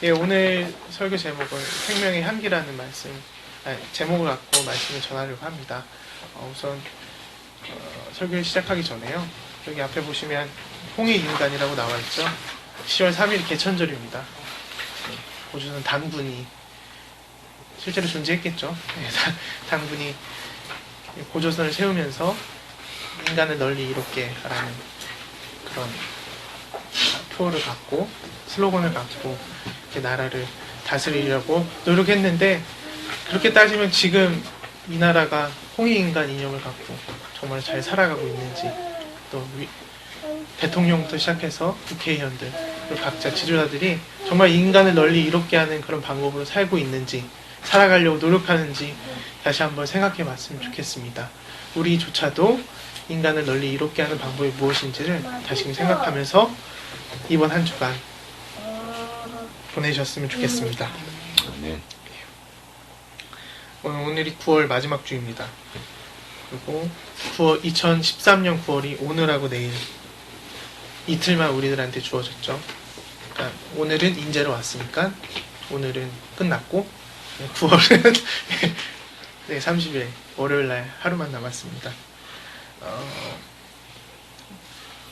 예, 오늘 설교 제목은 생명의 향기라는 제목을 갖고 말씀을 전하려고 합니다. 우선 설교를 시작하기 전에요. 여기 앞에 보시면 홍익인간이라고 나와 있죠. 10월 3일 개천절입니다. 고조선 당군이 실제로 존재했겠죠. 당군이 고조선을 세우면서 인간을 널리 이롭게 하라는 그런 표어를 갖고 슬로건을 갖고 이렇게 나라를 다스리려고 노력했는데, 그렇게 따지면 지금 이 나라가 홍익인간 이념을 갖고 정말 잘 살아가고 있는지, 또 대통령부터 시작해서 국회의원들 그리고 각자 지도자들이 정말 인간을 널리 이롭게 하는 그런 방법으로 살고 있는지, 살아가려고 노력하는지 다시 한번 생각해 봤으면 좋겠습니다. 우리조차도 인간을 널리 이롭게 하는 방법이 무엇인지를 다시 생각하면서 이번 한 주간 보내셨으면 좋겠습니다. 네. 오늘이 9월 마지막 주입니다. 그리고 2013년 9월이 오늘하고 내일 이틀만 우리들한테 주어졌죠. 그러니까 오늘은 인제로 왔으니까 오늘은 끝났고 9월은 네, 30일 월요일날 하루만 남았습니다.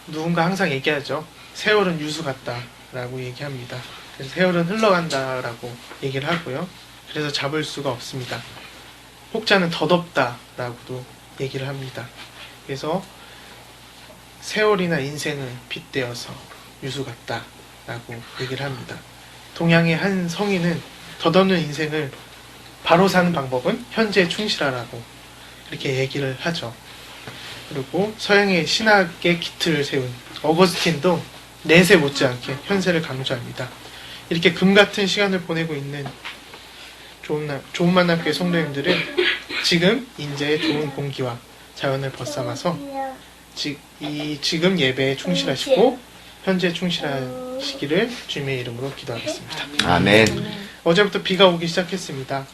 누군가 항상 얘기하죠. 세월은 유수 같다 라고 얘기합니다. 그래서 세월은 흘러간다 라고 얘기를 하고요. 그래서 잡을 수가 없습니다. 혹자는 덧없다 라고도 얘기를 합니다. 그래서 세월이나 인생을 빗대어서 유수 같다 라고 얘기를 합니다. 동양의 한 성인은 덧없는 인생을 바로 사는 방법은 현재에 충실하라고 이렇게 얘기를 하죠. 그리고 서양의 신학의 기틀을 세운 어거스틴도 내세 못지않게 현세를 강조합니다. 이렇게 금같은 시간을 보내고 있는 좋은 만남교회 성도님들은 지금 인제의 좋은 공기와 자연을 벗삼아서 지금 예배에 충실하시고 현재에 충실하시기를 주님의 이름으로 기도하겠습니다. 아멘. 어제부터 비가 오기 시작했습니다.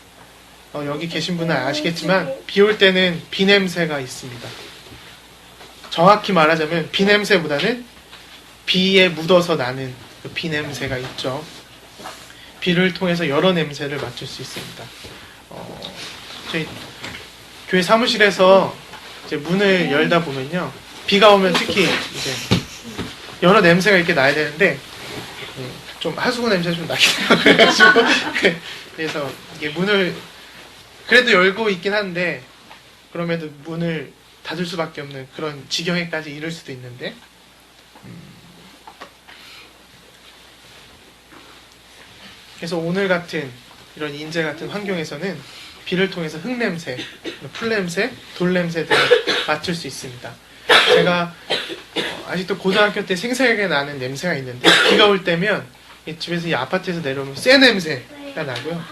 여기 계신 분은 아시겠지만 비 올 때는 비 냄새가 있습니다. 정확히 말하자면 비 냄새보다는 비에 묻어서 나는 그 비 냄새가 있죠. 비를 통해서 여러 냄새를 맡을 수 있습니다. 저희 교회 사무실에서 이제 문을 열다 보면요, 비가 오면 특히 이제 여러 냄새가 이렇게 나야 되는데 좀 하수구 냄새 좀 나긴 해요. 그래가지고 그래서 이게 문을 그래도 열고 있긴 한데 그럼에도 문을 닫을 수밖에 없는 그런 지경에까지 이를 수도 있는데, 그래서 오늘 같은 이런 인재 같은 환경에서는 비를 통해서 흙냄새, 풀냄새, 돌냄새 등을 맡을 수 있습니다. 제가 아직도 고등학교 때 생생하게 나는 냄새가 있는데, 비가 올 때면 집에서 이 아파트에서 내려오면 쇠 냄새가 나고요,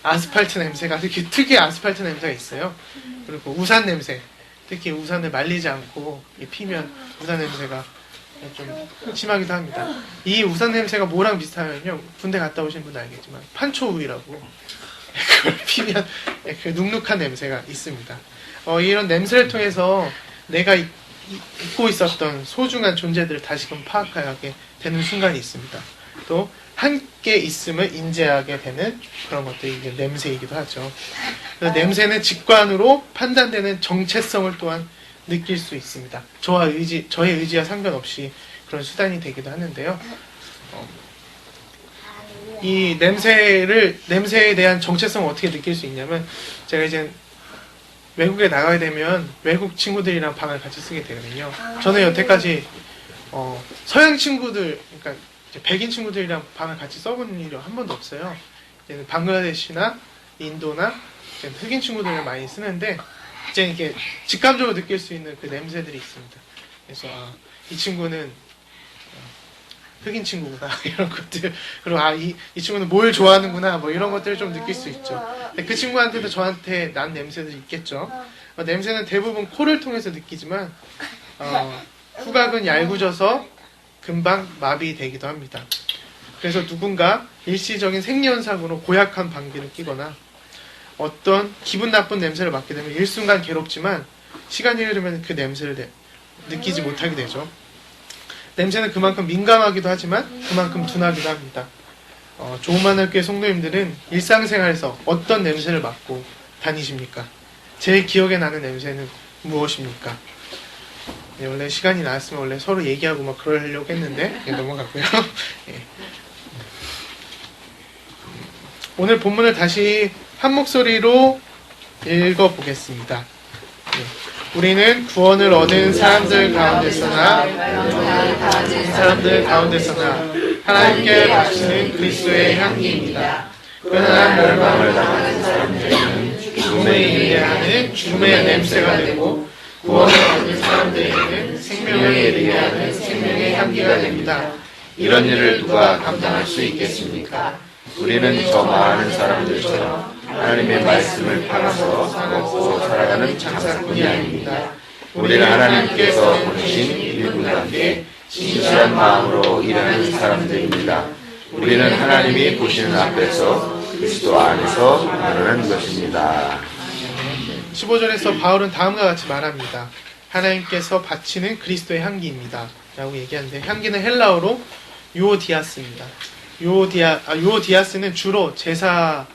아스팔트 냄새가 특히 아스팔트 냄새가 있어요. 그리고 우산 냄새, 특히 우산을 말리지 않고 피면 우산 냄새가 좀 심하기도 합니다. 이 우산 냄새가 뭐랑 비슷하면요, 군대 갔다 오신 분은 알겠지만 판초우유라고 그걸 피면 그 눅눅한 냄새가 있습니다. 이런 냄새를 통해서 내가 잊고 있었던 소중한 존재들을 다시금 파악하게 되는 순간이 있습니다. 또 함께 있음을 인지하게 되는 그런 것들이 이제 냄새이기도 하죠. 그래서 냄새는 직관으로 판단되는 정체성을 또한 느낄 수 있습니다. 저의 의지와 상관없이 그런 수단이 되기도 하는데요. 이 냄새에 대한 정체성을 어떻게 느낄 수 있냐면, 제가 이제 외국에 나가게 되면 외국 친구들이랑 방을 같이 쓰게 되거든요. 저는 여태까지 서양 친구들, 그러니까 이제 백인 친구들이랑 방을 같이 써본 일이 한 번도 없어요. 이제 방글라데시나 인도나 흑인 친구들이랑 많이 쓰는데, 이제 이렇게 직감적으로 느낄 수 있는 그 냄새들이 있습니다. 그래서 이 친구는 흑인 친구구나 이런 것들, 그리고 이 친구는 뭘 좋아하는구나 뭐 이런 것들을 좀 느낄 수 있죠. 근데 그 친구한테도 저한테 난 냄새들이 있겠죠. 냄새는 대부분 코를 통해서 느끼지만 후각은 얇아져서 금방 마비되기도 합니다. 그래서 누군가 일시적인 생리현상으로 고약한 방귀를 뀌거나 어떤 기분 나쁜 냄새를 맡게 되면 일순간 괴롭지만 시간이 흐르면 그 냄새를 느끼지 못하게 되죠. 냄새는 그만큼 민감하기도 하지만 그만큼 둔하기도 합니다. 조만학교의 성도님들은 일상생활에서 어떤 냄새를 맡고 다니십니까? 제일 기억에 나는 냄새는 무엇입니까? 네, 원래 시간이 나왔으면 원래 서로 얘기하고 막 그러려고 했는데 넘어가고요. 예. 오늘 본문을 다시 한 목소리로 읽어보겠습니다. 예. 우리는 구원을 얻은 사람들 가운데서나 하나님께 바치는 그리스도의 향기입니다. 그러나 멸망을 당하는 사람들에게는 죽음에 이르게 하는 죽음의 냄새가 되고, 구원을 얻은 사람들에게는 생명에 이르게 하는 생명의 향기가 됩니다. 이런 일을 누가 감당할 수 있겠습니까? 우리는 저 많은 사람들처럼 하나님의 말씀을 팔아서 먹고 살아가는 장사꾼이 아닙니다. 우리는 하나님께서 보내신 일꾼과 함께 진실한 마음으로 일하는 사람들입니다. 우리는 하나님이 보시는 앞에서 그리스도 안에서 말하는 것입니다. 15절에서 바울은 다음과 같이 말합니다. 하나님께서 바치는 그리스도의 향기입니다 라고 얘기하는데, 향기는 헬라어로 유오디아스입니다. 유오디아스는 주로 제사나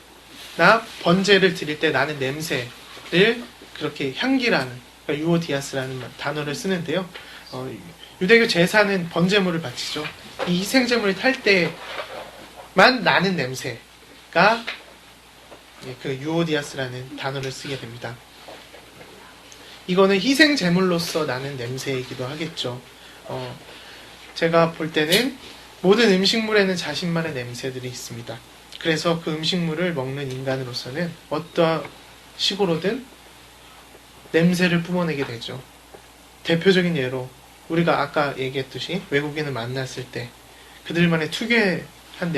번제를 드릴 때 나는 냄새를 그렇게 향기라는, 그러니까 유오디아스라는 단어를 쓰는데요. 유대교 제사는 번제물을 바치죠. 이 희생제물을 탈 때만 나는 냄새가 그 유오디아스라는 단어를 쓰게 됩니다. 이거는 희생제물로서 나는 냄새이기도 하겠죠. 제가 볼 때는 모든 음식물에는 자신만의 냄새들이 있습니다. 그래서 그 음식물을 먹는 인간으로서는 어떠한 식으로든 냄새를 뿜어내게 되죠. 대표적인 예로 우리가 아까 얘기했듯이 외국인을 만났을 때 그들만의 특유한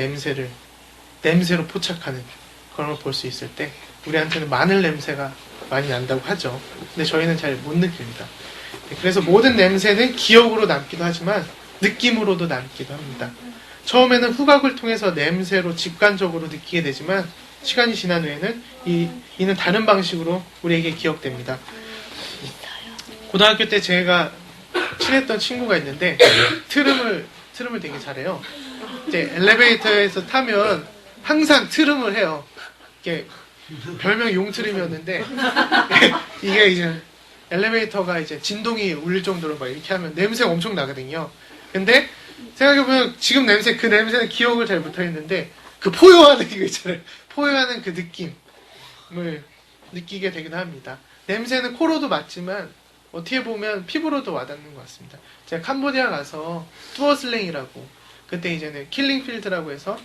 냄새로 포착하는 그런 걸 볼 수 있을 때 우리한테는 마늘 냄새가 많이 난다고 하죠. 근데 저희는 잘 못 느낍니다. 그래서 모든 냄새는 기억으로 남기도 하지만 느낌으로도 남기도 합니다. 처음에는 후각을 통해서 냄새로 직관적으로 느끼게 되지만 시간이 지난 후에는 이는 다른 방식으로 우리에게 기억됩니다. 고등학교 때 제가 친했던 친구가 있는데 트름을 되게 잘해요. 이제 엘리베이터에서 타면 항상 트름을 해요. 이게 별명이 용트림이었는데 이게 이제 엘리베이터가 이제 진동이 울릴 정도로 막 이렇게 하면 냄새가 엄청 나거든요. 근데 생각해보면 지금 그 냄새는 기억을 잘 못하겠는데 그 포효하는 이거 있잖아요. 포효하는 그 느낌을 느끼게 되기도 합니다. 냄새는 코로도 맡지만 어떻게 보면 피부로도 와닿는 것 같습니다. 제가 캄보디아 가서 투어슬랭이라고, 그때 이제는 킬링필드라고 해서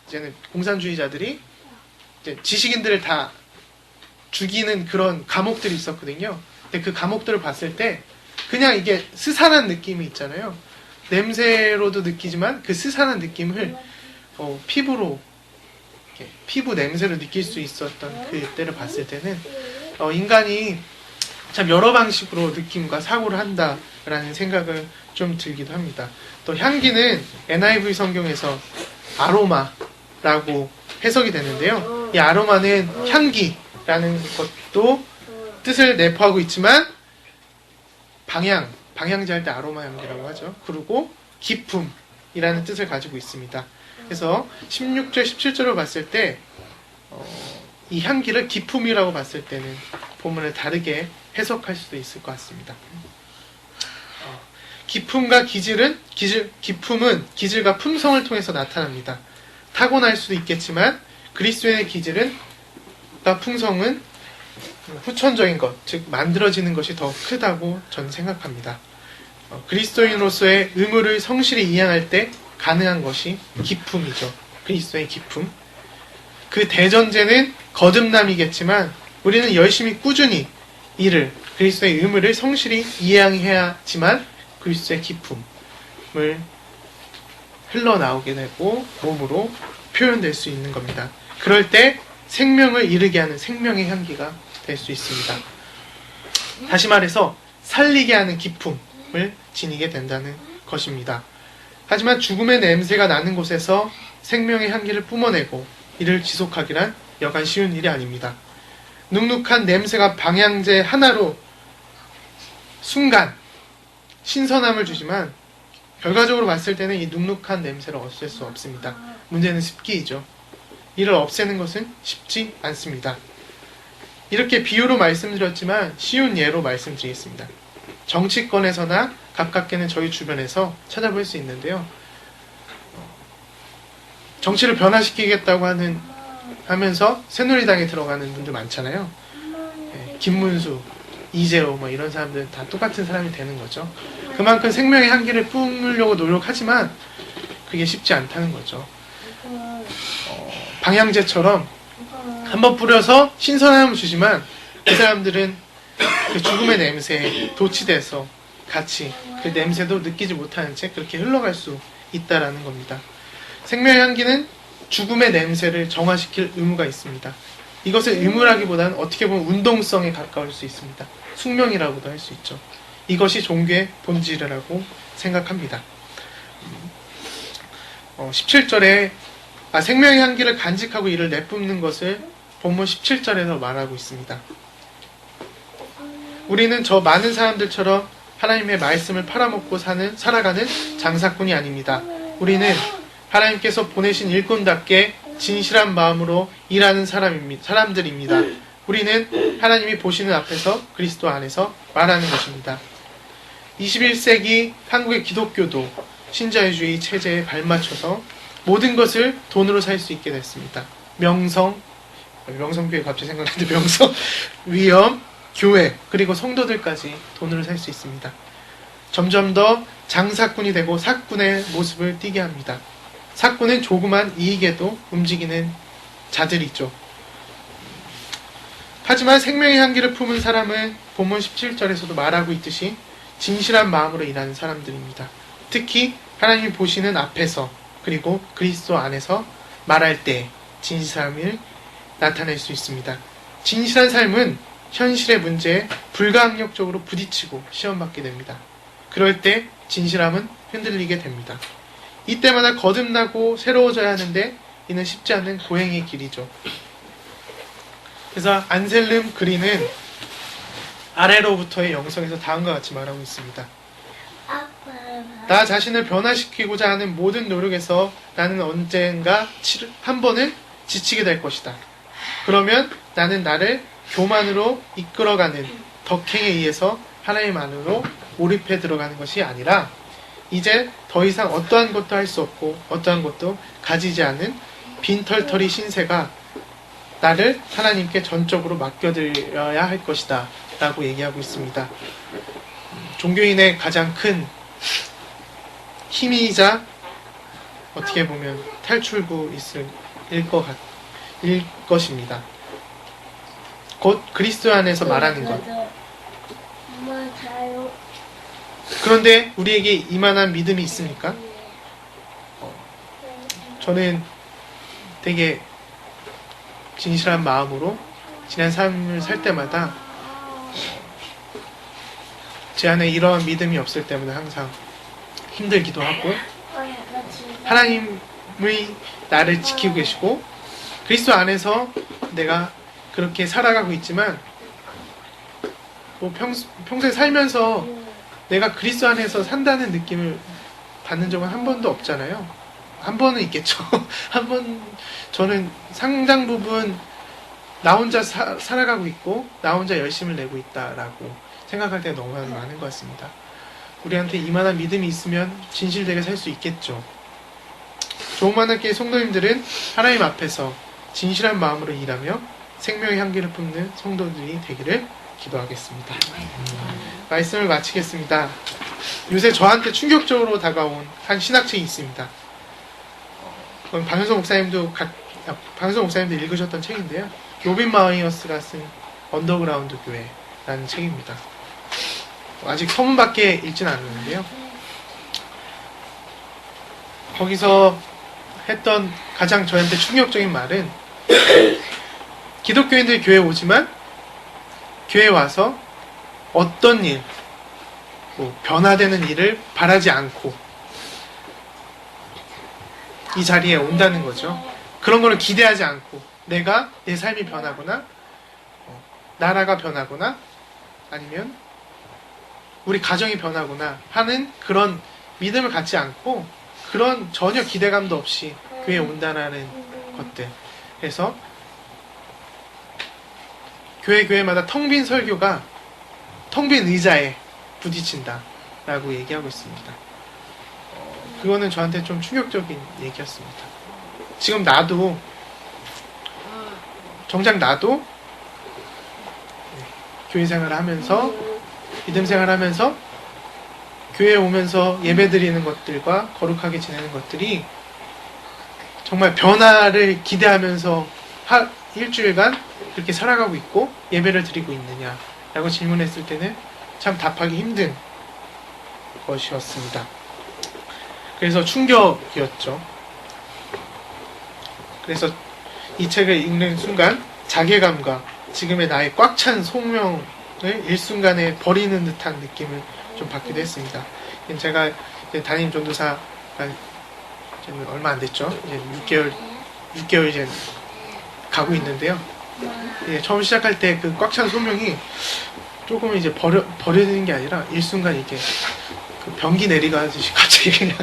이제는 공산주의자들이 이제 지식인들을 다 죽이는 그런 감옥들이 있었거든요. 근데 그 감옥들을 봤을 때 그냥 이게 스산한 느낌이 있잖아요. 냄새로도 느끼지만 그 스산한 느낌을 피부로 피부 냄새로 느낄 수 있었던 그때를 봤을 때는 인간이 참 여러 방식으로 느낌과 사고를 한다라는 생각을 좀 들기도 합니다. 또 향기는 NIV 성경에서 아로마라고 해석이 되는데요. 이 아로마는 향기라는 것도 뜻을 내포하고 있지만 방향제 할 때 아로마 향기라고 하죠. 그리고 기품이라는 뜻을 가지고 있습니다. 그래서 16절, 17절을 봤을 때 이 향기를 기품이라고 봤을 때는 본문을 다르게 해석할 수도 있을 것 같습니다. 기품과 기품은 기질과 품성을 통해서 나타납니다. 타고날 수도 있겠지만 그리스도인의 기질과 품성은 후천적인 것, 즉 만들어지는 것이 더 크다고 저는 생각합니다. 그리스도인으로서의 의무를 성실히 이행할 때 가능한 것이 기품이죠. 그리스도의 기품. 그 대전제는 거듭남이겠지만 우리는 열심히 꾸준히 그리스도의 의무를 성실히 이행해야지만 그리스도의 기품을 흘러나오게 되고 몸으로 표현될 수 있는 겁니다. 그럴 때 생명을 이르게 하는 생명의 향기가 될 수 있습니다. 다시 말해서 살리게 하는 기품을 지니게 된다는 것입니다. 하지만 죽음의 냄새가 나는 곳에서 생명의 향기를 뿜어내고 이를 지속하기란 여간 쉬운 일이 아닙니다. 눅눅한 냄새가 방향제 하나로 순간 신선함을 주지만 결과적으로 봤을 때는 이 눅눅한 냄새를 없앨 수 없습니다. 문제는 습기이죠. 이를 없애는 것은 쉽지 않습니다. 이렇게 비유로 말씀드렸지만 쉬운 예로 말씀드리겠습니다. 정치권에서나 가깝게는 저희 주변에서 찾아볼 수 있는데요. 정치를 변화시키겠다고 하면서 새누리당에 들어가는 분들 많잖아요. 김문수, 이재호 뭐 이런 사람들 다 똑같은 사람이 되는 거죠. 그만큼 생명의 향기를 뿜으려고 노력하지만 그게 쉽지 않다는 거죠. 방향제처럼 한번 뿌려서 신선함을 주지만 그 사람들은 그 죽음의 냄새에 도취돼서 같이 그 냄새도 느끼지 못하는 채 그렇게 흘러갈 수 있다라는 겁니다. 생명의 향기는 죽음의 냄새를 정화시킬 의무가 있습니다. 이것을 의무라기보다는 어떻게 보면 운동성에 가까울 수 있습니다. 숙명이라고도 할 수 있죠. 이것이 종교의 본질이라고 생각합니다. 17절에 생명의 향기를 간직하고 이를 내뿜는 것을 본문 17절에서 말하고 있습니다. 우리는 저 많은 사람들처럼 하나님의 말씀을 팔아먹고 살아가는 장사꾼이 아닙니다. 우리는 하나님께서 보내신 일꾼답게 진실한 마음으로 일하는 사람들입니다. 우리는 하나님이 보시는 앞에서 그리스도 안에서 말하는 것입니다. 21세기 한국의 기독교도 신자유주의 체제에 발맞춰서 모든 것을 돈으로 살 수 있게 됐습니다. 명성교회 갑자기 생각나는데 명성, 위엄, 교회, 그리고 성도들까지 돈으로 살 수 있습니다. 점점 더 장사꾼이 되고 사꾼의 모습을 띠게 합니다. 사꾼은 조그만 이익에도 움직이는 자들이죠. 하지만 생명의 향기를 품은 사람은 본문 17절에서도 말하고 있듯이 진실한 마음으로 일하는 사람들입니다. 특히 하나님이 보시는 앞에서 그리고 그리스도 안에서 말할 때 진실함을 나타낼 수 있습니다. 진실한 삶은 현실의 문제에 불가항력적으로 부딪히고 시험받게 됩니다. 그럴 때 진실함은 흔들리게 됩니다. 이때마다 거듭나고 새로워져야 하는데 이는 쉽지 않은 고행의 길이죠. 그래서 안셀름 그린은 아래로부터의 영성에서 다음과 같이 말하고 있습니다. 나 자신을 변화시키고자 하는 모든 노력에서 나는 언젠가 한 번은 지치게 될 것이다. 그러면 나는 나를 교만으로 이끌어가는 덕행에 의해서 하나님 안으로 몰입해 들어가는 것이 아니라 이제 더 이상 어떠한 것도 할 수 없고 어떠한 것도 가지지 않은 빈털터리 신세가 나를 하나님께 전적으로 맡겨드려야 할 것이다 라고 얘기하고 있습니다. 종교인의 가장 큰 힘이자 어떻게 보면 탈출구일 것입니다. 곧 그리스도 안에서 말하는 것. 그런데 우리에게 이만한 믿음이 있습니까? 저는 되게 진실한 마음으로 지난 삶을 살 때마다 제 안에 이러한 믿음이 없을 때마다 항상 힘들기도 하고 하나님의 나를 지키고 계시고 그리스도 안에서 내가 그렇게 살아가고 있지만 뭐 평생 살면서 내가 그리스도 안에서 산다는 느낌을 받는 적은 한 번도 없잖아요. 한 번은 있겠죠. 한 번 저는 상당 부분 나 혼자 살아가고 있고 나 혼자 열심을 내고 있다라고 생각할 때가 너무 많은 것 같습니다. 우리한테 이만한 믿음이 있으면 진실되게 살 수 있겠죠. 조만하게 성도님들은 하나님 앞에서 진실한 마음으로 일하며 생명의 향기를 품는 성도들이 되기를 기도하겠습니다. 말씀을 마치겠습니다. 요새 저한테 충격적으로 다가온 한 신학책이 있습니다. 방현석 목사님도 읽으셨던 책인데요. 로빈 마이어스가 쓴 언더그라운드 교회라는 책입니다. 아직 서문밖에 읽진 않았는데요. 거기서 했던 가장 저한테 충격적인 말은 기독교인들이 교회에 오지만 교회에 와서 어떤 일, 변화되는 일을 바라지 않고 이 자리에 온다는 거죠. 그런 거를 기대하지 않고 내가 내 삶이 변하거나 나라가 변하거나 아니면 우리 가정이 변하거나 하는 그런 믿음을 갖지 않고 그런 전혀 기대감도 없이 교회에 온다라는 것들. 그래서 교회마다 텅 빈 설교가 텅 빈 의자에 부딪힌다 라고 얘기하고 있습니다. 그거는 저한테 좀 충격적인 얘기였습니다. 지금 나도 정작 나도 교회 생활을 하면서 믿음 생활을 하면서 교회에 오면서 예배 드리는 것들과 거룩하게 지내는 것들이 정말 변화를 기대하면서 일주일간 그렇게 살아가고 있고 예배를 드리고 있느냐라고 질문했을 때는 참 답하기 힘든 것이었습니다. 그래서 충격이었죠. 그래서 이 책을 읽는 순간 자괴감과 지금의 나의 꽉 찬 소명을 일순간에 버리는 듯한 느낌을 좀 받기도 했습니다. 제가 이제 담임 전도사가 얼마 안 됐죠. 이제 6개월 이제 가고 있는데요. 처음 시작할 때 그 꽉 찬 소명이 조금 이제 버려지는 게 아니라 일순간 이게 그 변기 내리가듯이 갑자기 그냥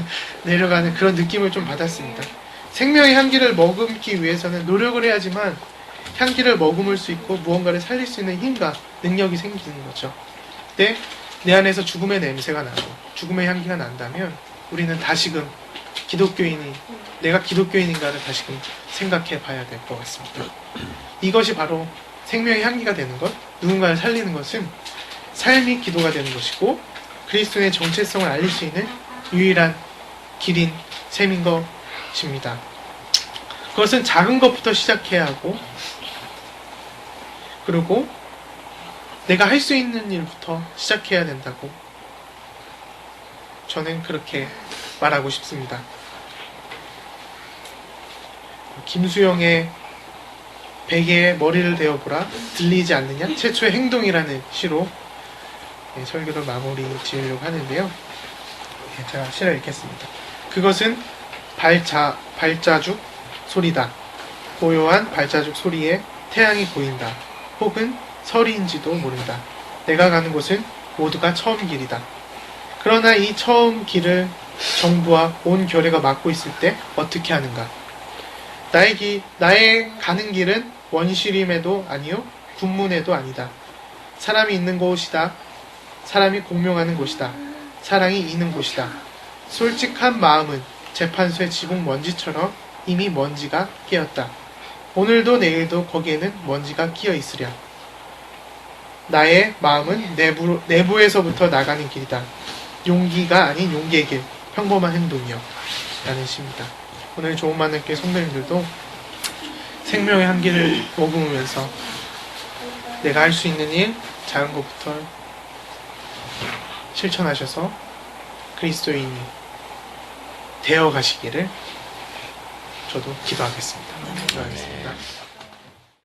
내려가는 그런 느낌을 좀 받았습니다. 생명의 향기를 머금기 위해서는 노력을 해야지만 향기를 머금을 수 있고 무언가를 살릴 수 있는 힘과 능력이 생기는 거죠. 근데 내 안에서 죽음의 냄새가 나고 죽음의 향기가 난다면 우리는 다시금 내가 기독교인인가를 다시금 생각해 봐야 될 것 같습니다. 이것이 바로 생명의 향기가 되는 것, 누군가를 살리는 것은 삶이 기도가 되는 것이고 그리스도의 정체성을 알릴 수 있는 유일한 길인 셈인 것입니다. 그것은 작은 것부터 시작해야 하고 그리고 내가 할 수 있는 일부터 시작해야 된다고 저는 그렇게 말하고 싶습니다. 김수영의 베개에 머리를 대어보라 들리지 않느냐? 최초의 행동이라는 시로 설교를 마무리 지으려고 하는데요. 제가 시를 읽겠습니다. 그것은 발자죽 소리다. 고요한 발자죽 소리에 태양이 보인다. 혹은 서리인지도 모른다. 내가 가는 곳은 모두가 처음 길이다. 그러나 이 처음 길을 정부와 온 교회가 막고 있을 때 어떻게 하는가? 나의 가는 길은 원시림에도 아니요 군문에도 아니다. 사람이 있는 곳이다. 사람이 공명하는 곳이다. 사랑이 있는 곳이다. 솔직한 마음은 재판소의 지붕 먼지처럼 이미 먼지가 끼었다. 오늘도 내일도 거기에는 먼지가 끼어 있으랴. 나의 마음은 내부에서부터 나가는 길이다. 용기가 아닌 용기의 길, 평범한 행동이요. 라는 시입니다. 오늘 좋은 만남께 성도님들도 생명의 향기를 머금으면서 내가 할 수 있는 일, 작은 것부터 실천하셔서 그리스도인이 되어 가시기를 저도 기도하겠습니다. 기도하겠습니다.